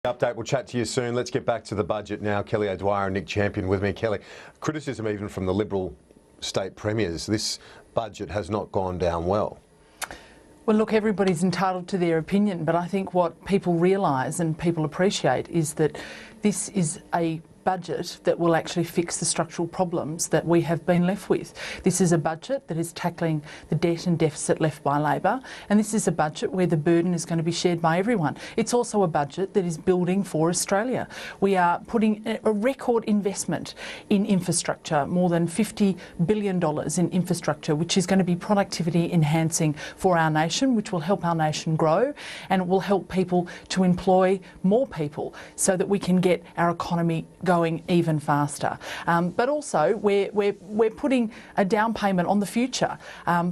Update. We'll chat to you soon. Let's get back to the budget now. Kelly O'Dwyer and Nick Champion with me. Kelly, criticism even from the Liberal state premiers. This budget has not gone down well. Well, look, everybody's entitled to their opinion, but I think what people realise and people appreciate is that this is a budget that will actually fix the structural problems that we have been left with. This is a budget that is tackling the debt and deficit left by Labor, and this is a budget where the burden is going to be shared by everyone. It's also a budget that is building for Australia. We are putting a record investment in infrastructure, more than $50 billion in infrastructure, which is going to be productivity enhancing for our nation, which will help our nation grow, and it will help people to employ more people so that we can get our economy going even faster. But also we're putting a down payment on the future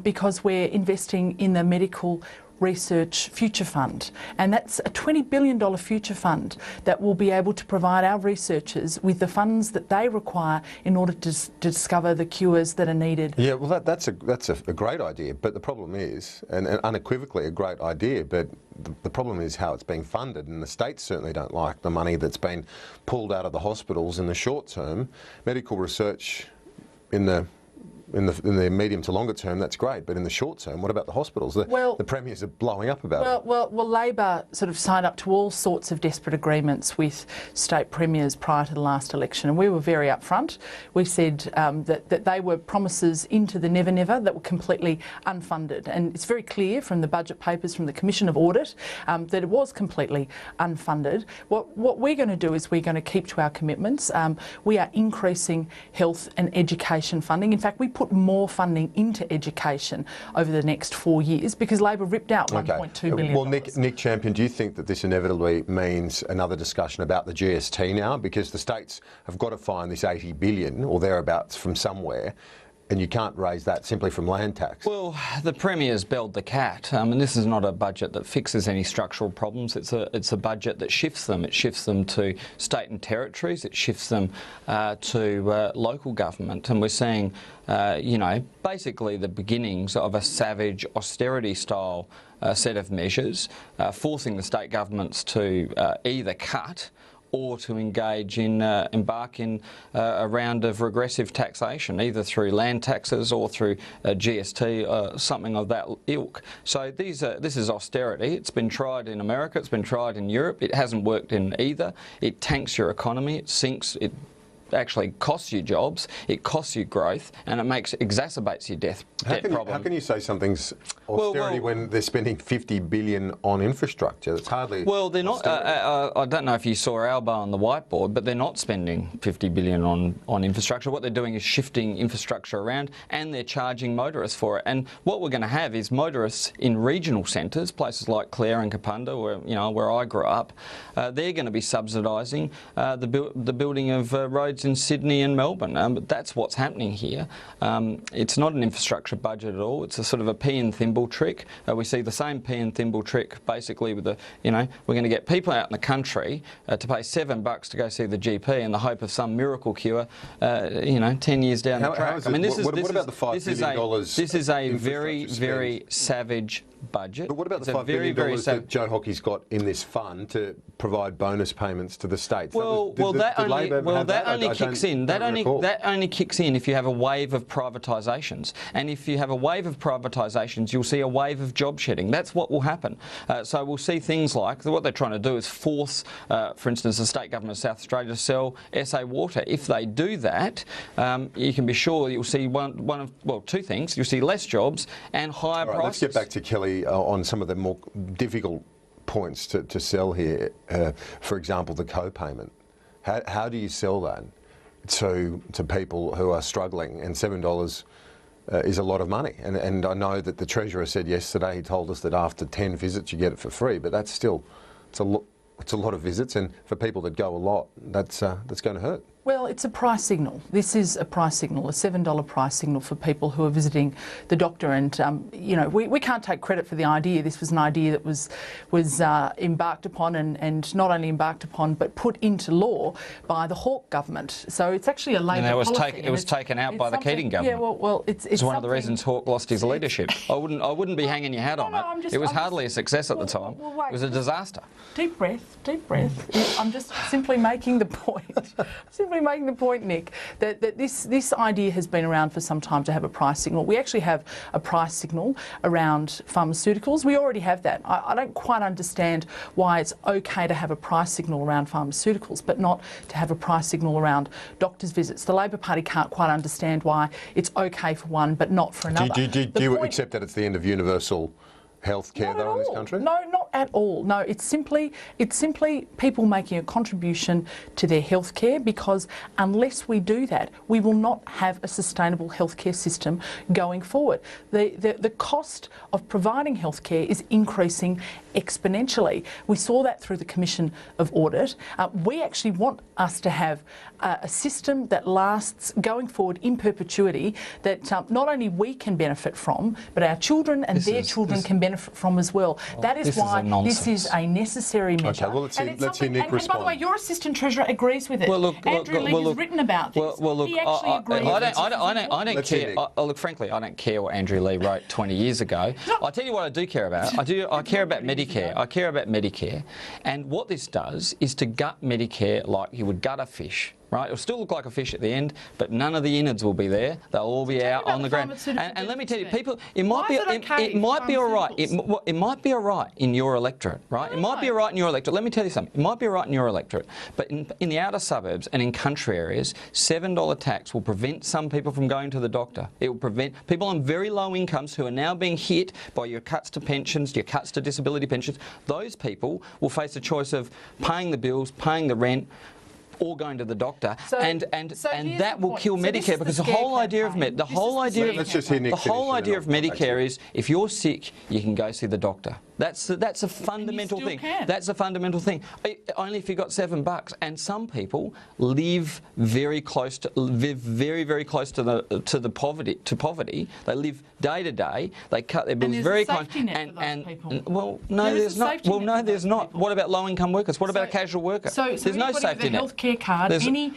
because we're investing in the medical research future fund, and that's a $20 billion future fund that will be able to provide our researchers with the funds that they require in order to discover the cures that are needed. Yeah, well that's a great idea, but the problem is, and unequivocally a great idea, but the problem is how it's being funded, and the states certainly don't like the money that's been pulled out of the hospitals in the short term. Medical research in the medium to longer term, that's great, but in the short term, what about the hospitals? The premiers are blowing up about it. Well, Labor sort of signed up to all sorts of desperate agreements with state premiers prior to the last election, and we were very upfront. We said that they were promises into the never never that were completely unfunded, and it's very clear from the budget papers from the Commission of Audit that it was completely unfunded. What we're going to do is we're going to keep to our commitments. We are increasing health and education funding. In fact, we put more funding into education over the next 4 years because Labor ripped out $1.2 billion. Well, Nick Champion, do you think that this inevitably means another discussion about the GST now? Because the states have got to find this $80 billion or thereabouts from somewhere, and you can't raise that simply from land tax. Well, the Premier's belled the cat, and this is not a budget that fixes any structural problems. It's a budget that shifts them. It shifts them to state and territories. It shifts them to local government, and we're seeing, basically the beginnings of a savage austerity-style set of measures, forcing the state governments to either cut or to engage in, embark in a round of regressive taxation, either through land taxes or through GST, something of that ilk. So this is austerity. It's been tried in America, it's been tried in Europe. It hasn't worked in either. It tanks your economy, it sinks, it actually costs you jobs, it costs you growth, and it exacerbates your debt problem. How can you say something's austerity when they're spending $50 billion on infrastructure? That's hardly. Well, they're not. I don't know if you saw Albo on the whiteboard, but they're not spending $50 billion on infrastructure. What they're doing is shifting infrastructure around, and they're charging motorists for it. And what we're going to have is motorists in regional centres, places like Clare and Kapunda, where I grew up. They're going to be subsidising the building of roads in Sydney and Melbourne. But that's what's happening here. It's not an infrastructure budget at all. It's a sort of a pea and thimble trick. We see the same pea and thimble trick basically with we're going to get people out in the country to pay $7 to go see the GP in the hope of some miracle cure, 10 years down the track. What about the $5 billion? This is a very, very savage budget. But what about the $5 billion that Joe Hockey's got in this fund to provide bonus payments to the states? That only kicks in. That only kicks in if you have a wave of privatisations, and if you have a wave of privatisations, you'll see a wave of job shedding. That's what will happen. So we'll see things like what they're trying to do is force, for instance, the state government of South Australia to sell SA Water. If they do that, you can be sure you'll see two things. You'll see less jobs and higher prices. Let's get back to Kelly on some of the more difficult points to sell here. For example, the co-payment. How do you sell that to people who are struggling? And $7 is a lot of money. And I know that the Treasurer said yesterday, he told us that after 10 visits you get it for free, but that's still, it's a lot of visits, and for people that go a lot, that's going to hurt. Well, it's a price signal. This is a price signal, a $7 price signal for people who are visiting the doctor. And, you know, we can't take credit for the idea. This was an idea that was embarked upon and not only embarked upon but put into law by the Hawke government. So it's actually a Labor policy. It was taken out by the Keating government. Yeah, well, it's one of the reasons Hawke lost his leadership. I wouldn't be hanging your hat on it. It was hardly a success at the time. It was a disaster. Deep breath, deep breath. I'm just simply making the point. Simply making the point, Nick, that this idea has been around for some time to have a price signal. We actually have a price signal around pharmaceuticals. We already have that. I don't quite understand why it's okay to have a price signal around pharmaceuticals, but not to have a price signal around doctors' visits. The Labor Party can't quite understand why it's okay for one but not for another. Do you accept that it's the end of universal healthcare though in this country? No, not at all. No, it's simply people making a contribution to their healthcare, because unless we do that, we will not have a sustainable healthcare system going forward. The cost of providing healthcare is increasing exponentially. We saw that through the Commission of Audit. We actually want us to have a system that lasts going forward in perpetuity, that not only we can benefit from, but our children and their children can benefit from as well. That is why this is a necessary measure. Okay, well, let's hear Nick respond. And by the way, your Assistant Treasurer agrees with it. Well, look, Andrew Lee has written about this. Well, look, he actually agrees. I don't care. Look, frankly, I don't care what Andrew Lee wrote 20 years ago. I'll tell you what I do care about. I care about Medicare. I care about Medicare. And what this does is to gut Medicare like you would gut a fish. Right, it'll still look like a fish at the end, but none of the innards will be there. They'll all be out on the ground. And let me tell you, people, it might be all right. It might be all right in your electorate, right? It might be all right in your electorate. Let me tell you something. It might be all right in your electorate, but in the outer suburbs and in country areas, $7 tax will prevent some people from going to the doctor. It will prevent people on very low incomes who are now being hit by your cuts to pensions, your cuts to disability pensions. Those people will face a choice of paying the bills, paying the rent, or going to the doctor, and that will kill Medicare, because the whole idea of Medicare is if you're sick, you can go see the doctor. That's a fundamental thing. That's a fundamental thing. Only if you got $7. And some people live very close to very close to the poverty. They live day to day. They cut their bills very close. Well, no, there's not. Well, no, there's not. What about low-income workers? What about a casual worker? There's no safety net. Healthcare card. Any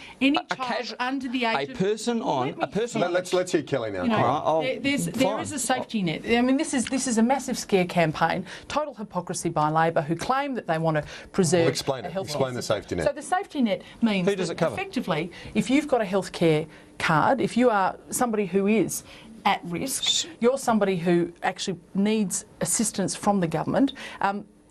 child under the age of Let's hear Kelly now. You know, there is a safety net. I mean, this is a massive scare campaign. Total hypocrisy by Labor, who claim that they want to preserve explain the safety net. So the safety net means who does it cover? Effectively, if you've got a healthcare card, if you are somebody who is at risk, you're somebody who actually needs assistance from the government,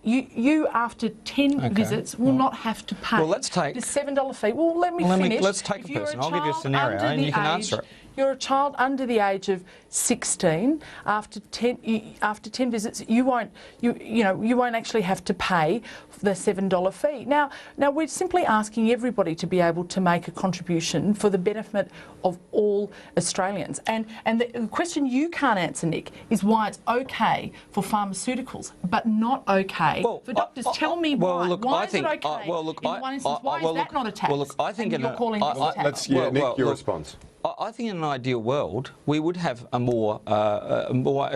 you after 10 visits will not have to pay the $7 fee. Well, let me finish. Let's take a person. I'll give you a scenario and you can answer it. You're a child under the age of 16. After 10 visits, you won't actually have to pay the $7 fee. Now we're simply asking everybody to be able to make a contribution for the benefit of all Australians. And the question you can't answer, Nick, is why it's okay for pharmaceuticals but not okay for doctors. Tell me why. Why is it okay? In one instance, why is that not a tax? Well, look, I think you're calling this a tax. Nick, your response. I think in an ideal world, we would have a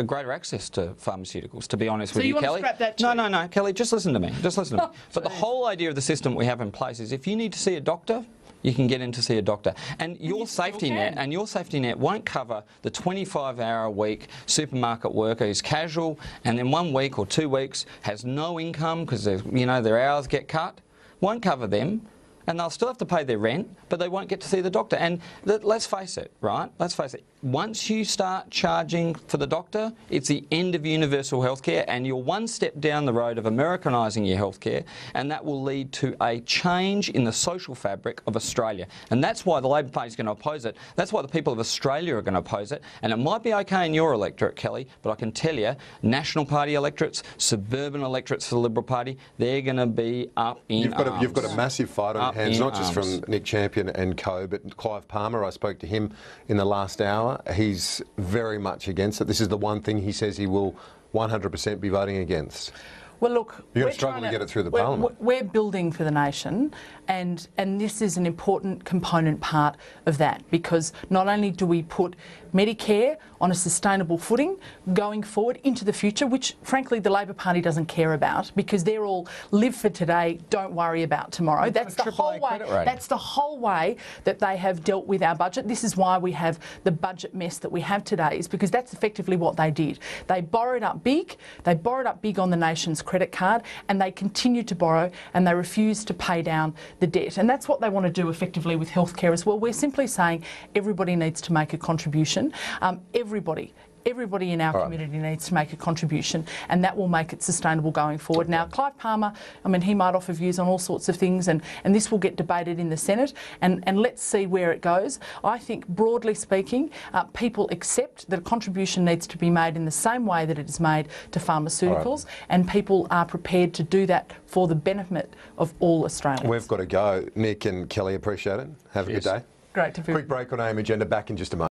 greater access to pharmaceuticals, to be honest with you, Kelly. So you want to scrap that too? No, Kelly, just listen to me. But the whole idea of the system we have in place is if you need to see a doctor, you can get in to see a doctor. And your safety net won't cover the 25-hour-a-week supermarket worker who's casual and then 1 week or 2 weeks has no income because their hours get cut. Won't cover them. And they'll still have to pay their rent, but they won't get to see the doctor. And let's face it, right? Let's face it. Once you start charging for the doctor, it's the end of universal healthcare, and you're one step down the road of Americanising your healthcare, and that will lead to a change in the social fabric of Australia. And that's why the Labor Party is going to oppose it. That's why the people of Australia are going to oppose it. And it might be okay in your electorate, Kelly, but I can tell you, National Party electorates, suburban electorates for the Liberal Party, they're going to be up in arms. You've got a massive fight on your hands, not just from Nick Champion and co, but Clive Palmer. I spoke to him in the last hour. He's very much against it. This is the one thing he says he will 100% be voting against. Well, look, You're going we're to struggle trying to get it through the we're- Parliament. We're building for the nation, and this is an important component part of that, because not only do we put Medicare on a sustainable footing going forward into the future, which frankly the Labor Party doesn't care about, because they're all live for today, don't worry about tomorrow. That's the whole way. That's the whole way that they have dealt with our budget. This is why we have the budget mess that we have today, is because that's effectively what they did. They borrowed up big. They borrowed up big on the nation's credit card, and they continued to borrow, and they refused to pay down the debt. And that's what they want to do effectively with healthcare as well. We're simply saying everybody needs to make a contribution. Everybody in our community needs to make a contribution, and that will make it sustainable going forward. Now, Clive Palmer, I mean, he might offer views on all sorts of things, and this will get debated in the Senate, and let's see where it goes. I think, broadly speaking, people accept that a contribution needs to be made in the same way that it is made to pharmaceuticals, and people are prepared to do that for the benefit of all Australians. We've got to go. Nick and Kelly, appreciate it. Have a good day. Great to be Quick break on AM Agenda. Back in just a moment.